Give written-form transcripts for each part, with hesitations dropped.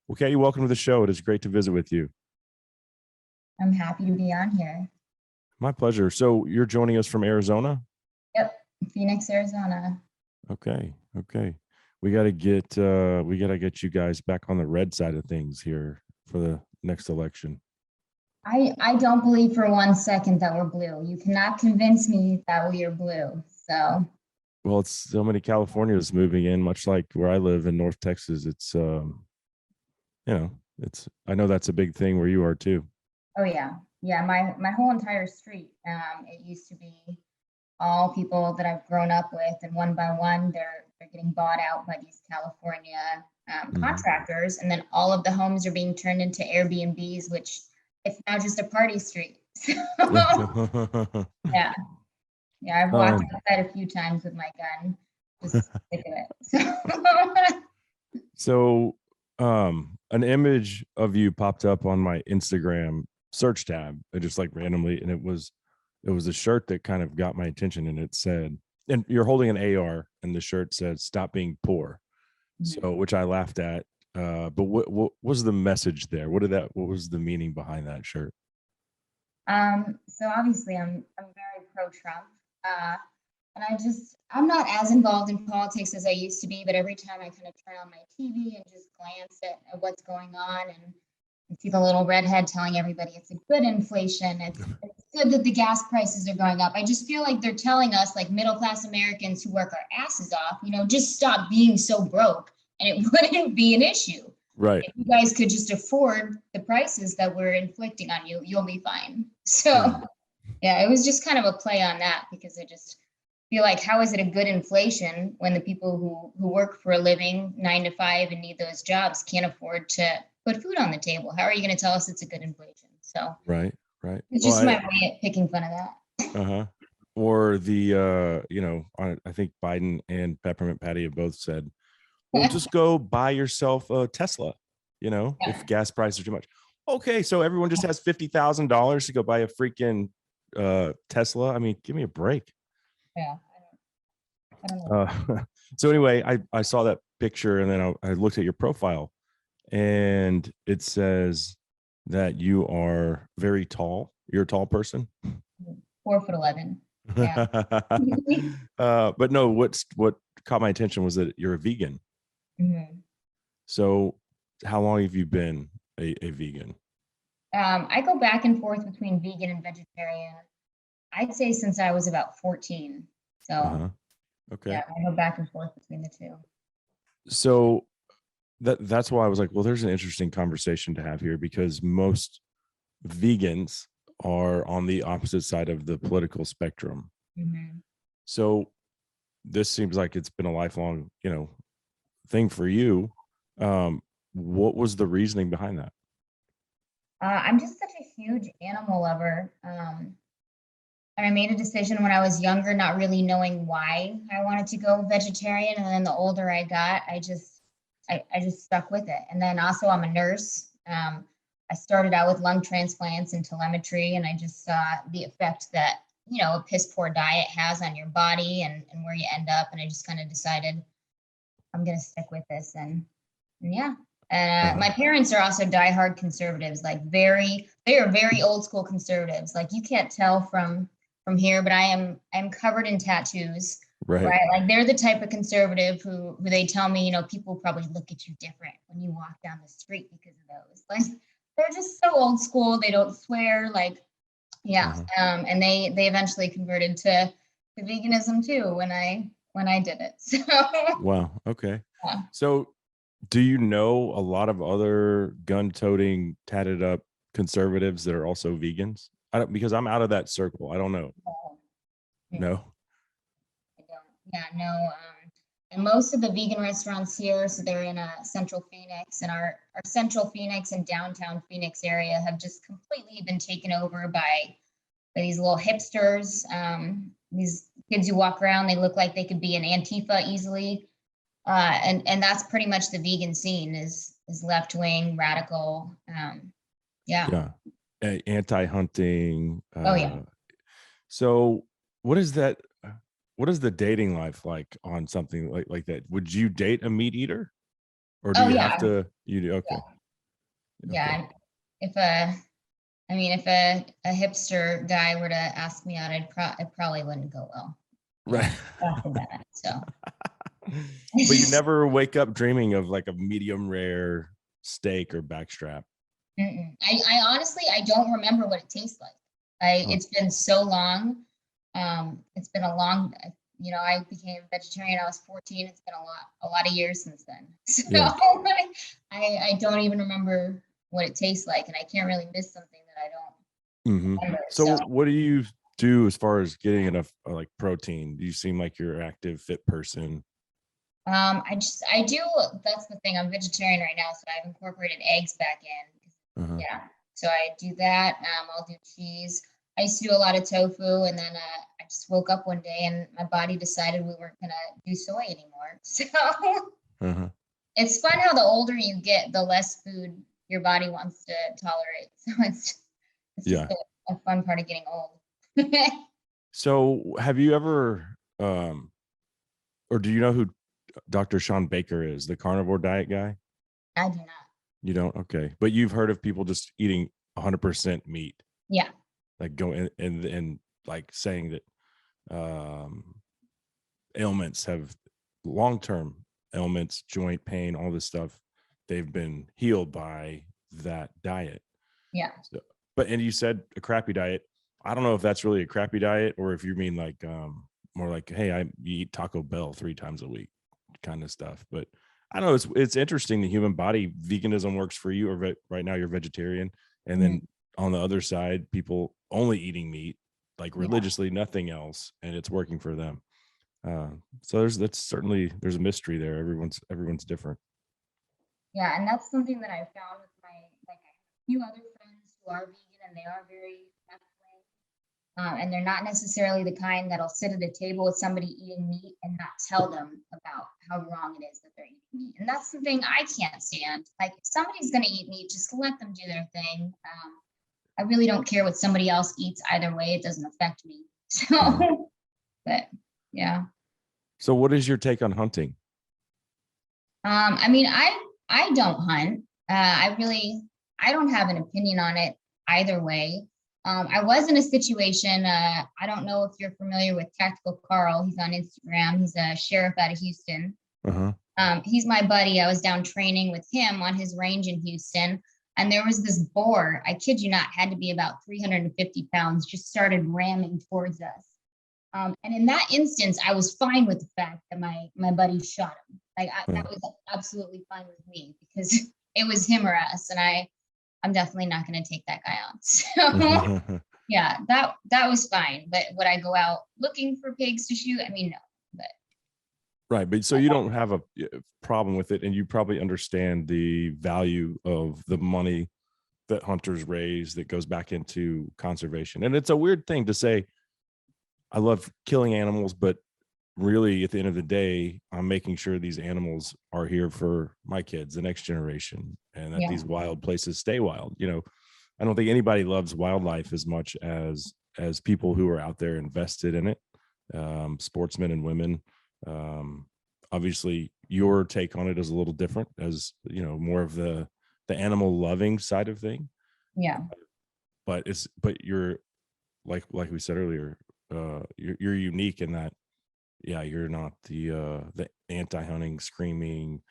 Well, Katie, welcome to the show. It is great to visit with you. I'm happy to be on here. My pleasure. So you're joining us from Arizona? Yep, Phoenix, Arizona. Okay. We gotta get you guys back on the red side of things here for the next election. I don't believe for 1 second that we're blue. You cannot convince me that we are blue. So Well, it's so many Californians moving in, much like where I live in North Texas. It's I know that's a big thing where you are too. oh yeah, my whole entire street. It used to be all people that I've grown up with, and one by one, they're getting bought out by these California contractors, and then all of the homes are being turned into Airbnbs, which it's now just a party street. So yeah, yeah, I've walked outside a few times with my gun, just sick of it. So an image of you popped up on my Instagram search tab, just like randomly, and it was a shirt that kind of got my attention, and it said, and you're holding an AR, and the shirt said "Stop being poor." So, which I laughed at. But what was the message there? What was the meaning behind that shirt? So obviously I'm very pro-Trump. And I'm not as involved in politics as I used to be, but every time I kind of turn on my TV and just glance at what's going on and see the little redhead telling everybody it's a good inflation, it's good that the gas prices are going up. I just feel like they're telling us, like middle class Americans who work our asses off, just stop being so broke and it wouldn't be an issue. Right. If you guys could just afford the prices that we're inflicting on you, you'll be fine. So yeah, it was just kind of a play on that, because I just feel like, how is it a good inflation when the people who work for a living 9 to 5 and need those jobs can't afford to put food on the table? How are you going to tell us it's a good inflation? So Right. it's just my way of picking fun of that. Or the I think Biden and Peppermint Patty have both said, well, just go buy yourself a Tesla, if gas prices are too much. Okay, so everyone just has $50,000 to go buy a freaking Tesla. I mean, give me a break. Yeah, I don't know. So anyway, I saw that picture, and then I looked at your profile, and it says that you are very tall. You're a tall person. 4'11". Yeah. But no, what caught my attention was that you're a vegan. So how long have you been a vegan? I go back and forth between vegan and vegetarian. I'd say since I was about 14. So okay. Yeah, I go back and forth between the two. So that's why I was like, well, there's an interesting conversation to have here, because most vegans are on the opposite side of the political spectrum. So this seems like it's been a lifelong, thing for you. What was the reasoning behind that? I'm just such a huge animal lover. And I made a decision when I was younger, not really knowing why I wanted to go vegetarian. And then the older I got, I just stuck with it. And then also I'm a nurse. I started out with lung transplants and telemetry, and I just saw the effect that, a piss poor diet has on your body and where you end up. And I just kind of decided I'm going to stick with this. And yeah. My parents are also diehard conservatives, they are very old school conservatives. Like, you can't tell from here, but I'm covered in tattoos. Right. Like, they're the type of conservative who they tell me, people probably look at you different when you walk down the street because of those. Like, they're just so old school. They don't swear. And they eventually converted to veganism too when I did it. So wow. Okay. Yeah. So do you know a lot of other gun-toting, tatted up conservatives that are also vegans? Because I'm out of that circle. I don't know. No. I don't. Yeah, no. And most of the vegan restaurants here, so they're in Central Phoenix, and our Central Phoenix and downtown Phoenix area have just completely been taken over by these little hipsters. These kids who walk around, they look like they could be an Antifa easily. And that's pretty much the vegan scene is left-wing, radical. Yeah. Anti-hunting. Oh yeah. So what is that? What is the dating life like on something like that? Would you date a meat eater, or do you have to? You do. Okay. Yeah. Okay. If if a hipster guy were to ask me out, it probably wouldn't go well. Right. After that. So But you never wake up dreaming of like a medium rare steak or backstrap. I honestly I don't remember what it tastes like. Huh. It's been so long. It's been a long. I became vegetarian. I was 14. It's been a lot of years since then. So Yeah. I don't even remember what it tastes like, and I can't really miss something that I don't Hmm. remember. So So what do you do as far as getting enough like protein? You seem like you're an active, fit person. I do. That's the thing. I'm vegetarian right now, so I've incorporated eggs back in. Uh-huh. Yeah. So I do that. I'll do cheese. I used to do a lot of tofu, and then I just woke up one day and my body decided we weren't gonna do soy anymore. So Uh-huh. it's fun how the older you get, the less food your body wants to tolerate. So it's just Yeah. a fun part of getting old. So have you ever or do you know who Dr. Sean Baker is, the carnivore diet guy? I do not. You don't? Okay. But you've heard of people just eating 100% meat, Yeah. like going and like saying that ailments have long-term ailments, joint pain, all this stuff, they've been healed by that diet. Yeah. So, but and you said a crappy diet. I don't know if that's really a crappy diet or if you mean like more like, hey, you eat Taco Bell 3 times a week kind of stuff. But I don't know, it's interesting the human body. Veganism works for you, or right now you're vegetarian, and Mhm. then on the other side, people only eating meat like Yeah. religiously, nothing else, and it's working for them. Uh, so there's a mystery there. Everyone's different. Yeah, and that's something that I found with I have a few other friends who are vegan and they are very left-wing. And they're not necessarily the kind that'll sit at a table with somebody eating meat and not tell them about how wrong it is that they're eating meat. And that's the thing I can't stand. Like, if somebody's going to eat meat, just let them do their thing. I really don't care what somebody else eats either way. It doesn't affect me. Mhm. So, but yeah. So what is your take on hunting? I mean, I don't hunt. I don't have an opinion on it either way. I was in a situation. I don't know if you're familiar with Tactical Carl. He's on Instagram. He's a sheriff out of Houston. Uh-huh. He's my buddy. I was down training with him on his range in Houston, and there was this boar. I kid you not, had to be about 350 pounds. Just started ramming towards us. And in that instance, I was fine with the fact that my buddy shot him. Uh-huh. That was absolutely fine with me because it was him or us, and I'm definitely not going to take that guy on. So yeah, that was fine. But would I go out looking for pigs to shoot? I mean, no. But Right, but so you don't have a problem with it, and you probably understand the value of the money that hunters raise that goes back into conservation. And it's a weird thing to say, I love killing animals, but really at the end of the day, I'm making sure these animals are here for my kids, the next generation, and that yeah, these wild places stay wild. I don't think anybody loves wildlife as much as people who are out there invested in it, sportsmen and women. um, Obviously your take on it is a little different, as more of the animal loving side of thing. yeah, But you're like we said earlier, you're unique in that, yeah, you're not the anti-hunting screaming,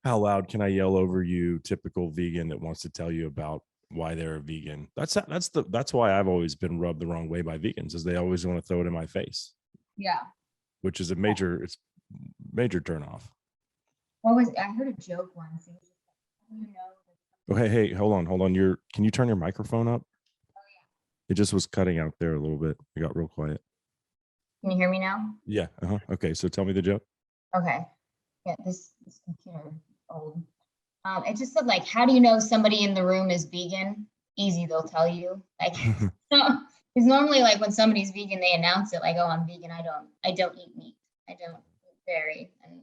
how loud can I yell over you, typical vegan that wants to tell you about why they're a vegan. That's why I've always been rubbed the wrong way by vegans, is they always want to throw it in my face, yeah. which is it's major turn off. What was I heard a joke once? It was just like, how do you know Oh, hey, hold on. Can you turn your microphone up? oh It just was cutting out there a little bit. It got real quiet. yeah. Can you hear me now? Yeah. Uh-huh. Okay. So tell me the joke. Okay. Yeah, this computer is old. It just said like, how do you know somebody in the room is vegan? Easy, they'll tell you. Like, because normally like when somebody's vegan, they announce it like, oh, I'm vegan. I don't eat meat. I don't eat dairy, and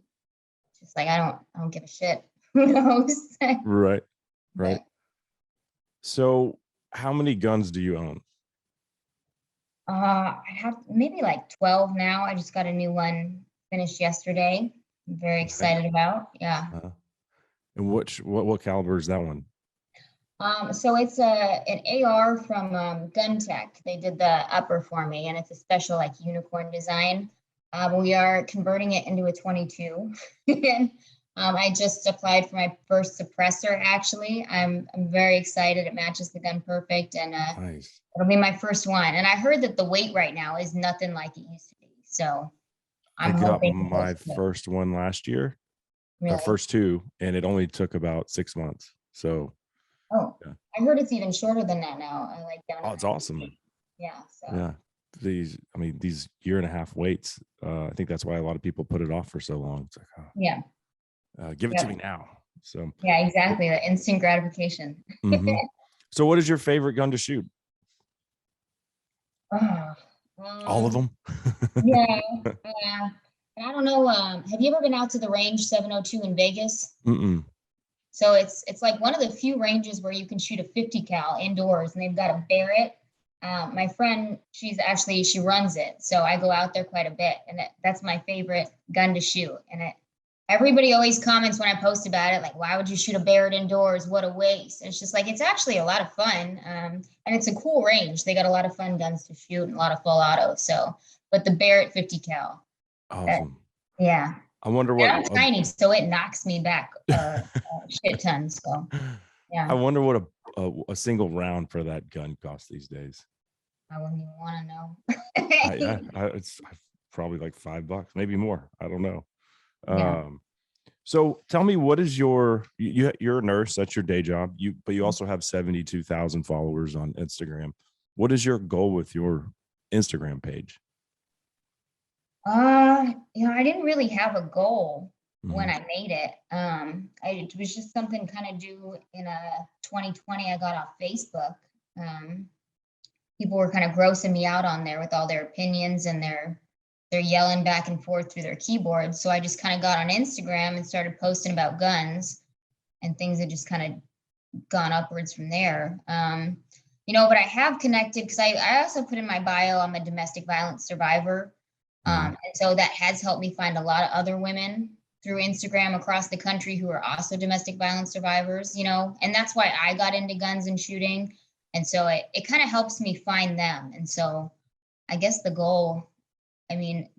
it's just like I don't give a shit. Who knows? Right. Right. But So how many guns do you own? I have maybe like 12 now. I just got a new one finished yesterday. I'm very Okay. excited about. Yeah. And what caliber is that one? So it's an AR from Gun Tech. They did the upper for me, and it's a special like unicorn design. We are converting it into a 22. And I just applied for my first suppressor. Actually, I'm very excited. It matches the gun perfect, and Nice. it'll be my first one. And I heard that the weight right now is nothing like it used to be. So I I'm got hoping it my goes quick. first one last year, or Really. first two, and it only took about 6 months. So Oh, yeah. I heard it's even shorter than that now. I like down Oh, to it's 90 awesome. days. Yeah. So Yeah. These year and a half waits. I think that's why a lot of people put it off for so long. It's like, yeah. give it to Yep. me now. So, Yeah, exactly. The instant gratification. mhm. So what is your favorite gun to shoot? Oh, All of them? yeah, yeah. I don't know. Have you ever been out to the range 702 in Vegas? Mm-mm. So it's like one of the few ranges where you can shoot a 50 cal indoors, and they've got a Barrett. My friend, she runs it, so I go out there quite a bit, and that's my favorite gun to shoot. And everybody always comments when I post about it, like, "Why would you shoot a Barrett indoors? What a waste!" And it's just like it's actually a lot of fun, and it's a cool range. They got a lot of fun guns to shoot and a lot of full auto. So, but the Barrett 50 cal, that, Awesome. yeah. I wonder And what I'm tiny, so it knocks me back a shit ton. So I yeah, wonder what a single round for that gun costs these days. I wouldn't even want to know. It's probably like $5, maybe more. I don't know. Yeah. So tell me, what is you're a nurse, that's your day job. But you also have 72,000 followers on Instagram. What is your goal with your Instagram page? I didn't really have a goal when Mhm. I made it. It was just something kind of due in 2020. I got off Facebook. Um, People were kind of grossing me out on there with all their opinions and they're yelling back and forth through their keyboards. So I just kind of got on Instagram and started posting about guns, and things have just kind of gone upwards from there. But I have connected because I also put in my bio, I'm a domestic violence survivor. Mhm. And so that has helped me find a lot of other women through Instagram across the country who are also domestic violence survivors, and that's why I got into guns and shooting. And so it kind of helps me find them. And so I guess the goal,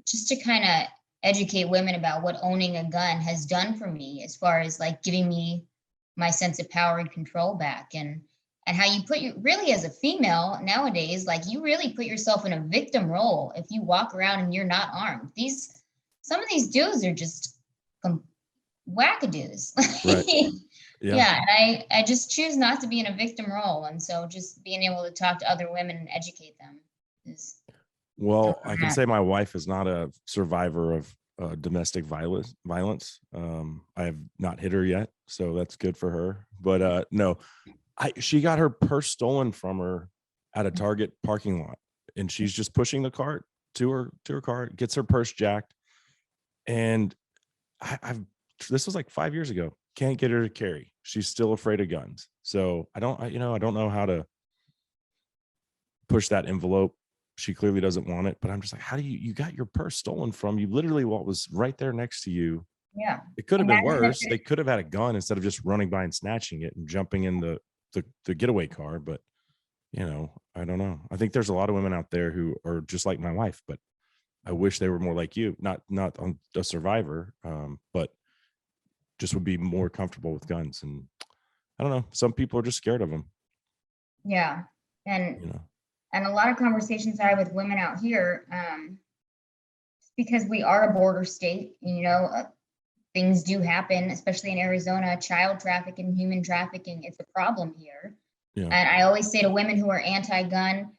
just to kind of educate women about what owning a gun has done for me, as far as like giving me my sense of power and control back, and how you put you really, as a female nowadays, like you really put yourself in a victim role if you walk around and you're not armed. Some of these dudes are just wackadoos. Right. Yeah. Yeah, and I just choose not to be in a victim role, and so just being able to talk to other women and educate them is Well, where I I'm can at. say my wife is not a survivor of domestic violence. I have not hit her yet, so that's good for her. But no, she got her purse stolen from her at a Target parking lot, and she's just pushing the cart to her car, gets her purse jacked, and I've this was like 5 years ago. Can't get her to carry. She's still afraid of guns. So I don't know how to push that envelope. She clearly doesn't want it, but I'm just like, how do you got your purse stolen from you? Literally, what was right there next to you. Yeah. It could have been Imagine if worse. They could have had a gun instead of just running by and snatching it and jumping in the getaway car. But I don't know. I think there's a lot of women out there who are just like my wife, but I wish they were more like you. Not on a survivor, but just would be more comfortable with guns. And I don't know. Some people are just scared of them. Yeah. And You know. and a lot of conversations I have with women out here, because we are a border state, things do happen, especially in Arizona. Child trafficking, human trafficking, it's a problem here. Yeah. And I always say to women who are anti-gun,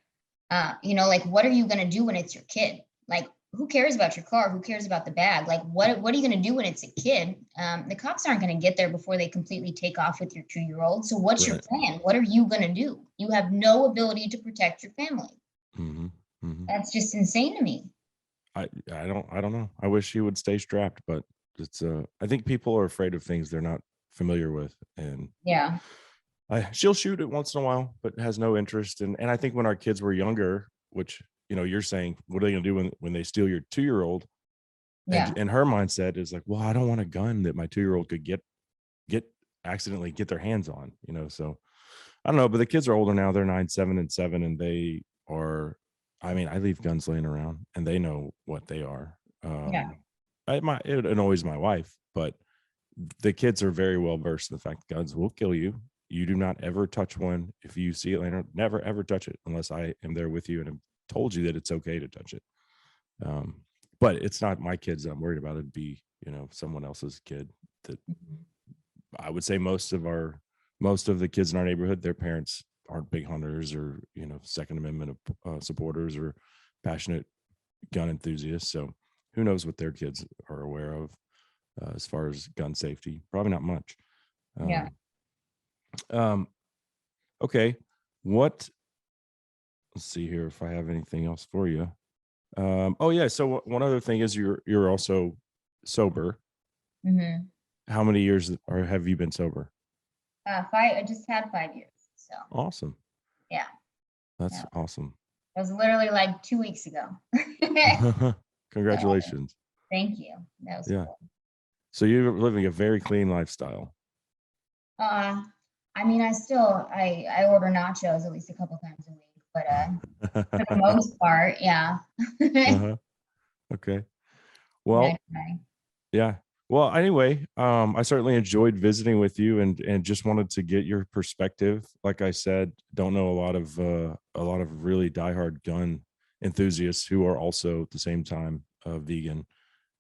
like, what are you going to do when it's your kid? Like, who cares about your car? Who cares about the bag? Like, what are you going to do when it's a kid? The cops aren't going to get there before they completely take off with your 2-year-old. So what's your Right. plan? What are you going to do? You have no ability to protect your family. Mm-hmm. Mm-hmm. That's just insane to me. I don't know. I wish he would stay strapped, but it's I think people are afraid of things they're not familiar with, and Yeah. she'll shoot it once in a while, but has no interest. And I think when our kids were younger, which you're saying, what are they gonna do when they steal your 2-year-old? Yeah. And her mindset is like, well, I don't want a gun that my 2-year-old could get accidentally get their hands on. So I don't know, but the kids are older now. They're 9, 7, and 7, and they are. I mean, I leave guns laying around, and they know what they are. Yeah. It annoys my wife, but the kids are very well versed in the fact that guns will kill you. You do not ever touch one. If you see it laying around, never ever touch it unless I am there with you and have told you that it's okay to touch it. But it's not my kids that I'm worried about. It'd be, someone else's kid. That Mhm. I would say most of the kids in our neighborhood, their parents aren't big hunters or Second Amendment supporters or passionate gun enthusiasts. So who knows what their kids are aware of as far as gun safety? Probably not much. Yeah. Okay. Let's see here if I have anything else for you. Oh yeah. So one other thing is you're also sober. Hmm. How many years or have you been sober? I just had 5 years. So Awesome. yeah. That's Yeah. awesome. It was literally like 2 weeks ago. So Congratulations. thank you. That was Yeah. cool. So you're living a very clean lifestyle. Uh, I mean, I order nachos at least a couple times a week, but for the most part, yeah. Uh-huh. Okay. Yeah, Well, yeah. Well, anyway, I certainly enjoyed visiting with you and just wanted to get your perspective. Like I said, don't know a lot of really diehard gun enthusiasts who are also at the same time vegan.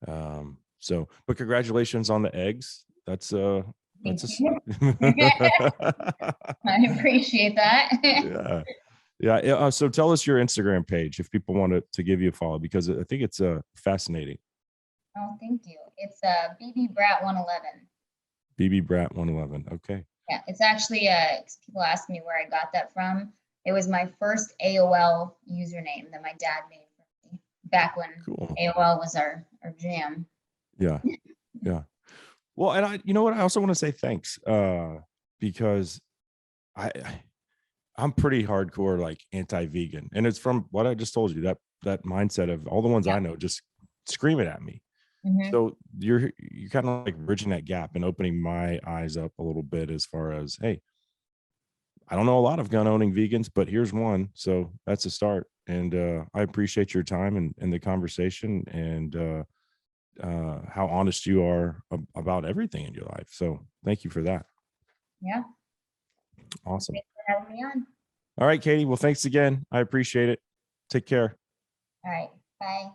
But congratulations on the eggs. That's thank that's you. a I appreciate that. yeah. Yeah. So tell us your Instagram page if people want to give you a follow, because I think it's fascinating. Oh, thank you. It's BB Brat 111. BB Brat 111. Okay. Yeah, it's actually 'cause people ask me where I got that from. It was my first AOL username that my dad made for me back when Cool. AOL was our jam. Yeah. Yeah. Well, and I also want to say thanks because I I'm pretty hardcore like anti-vegan, and it's from what I just told you, that mindset of all the ones Yeah. I know just scream it at me. Hmm. So you're kind of like bridging that gap and opening my eyes up a little bit as far as, hey, I don't know a lot of gun owning vegans, but here's one. So that's a start. And I appreciate your time and the conversation and how honest you are about everything in your life. So thank you for that. Yeah. Awesome. Thanks for having me on. All right, Katie. Well, thanks again. I appreciate it. Take care. All right. Bye.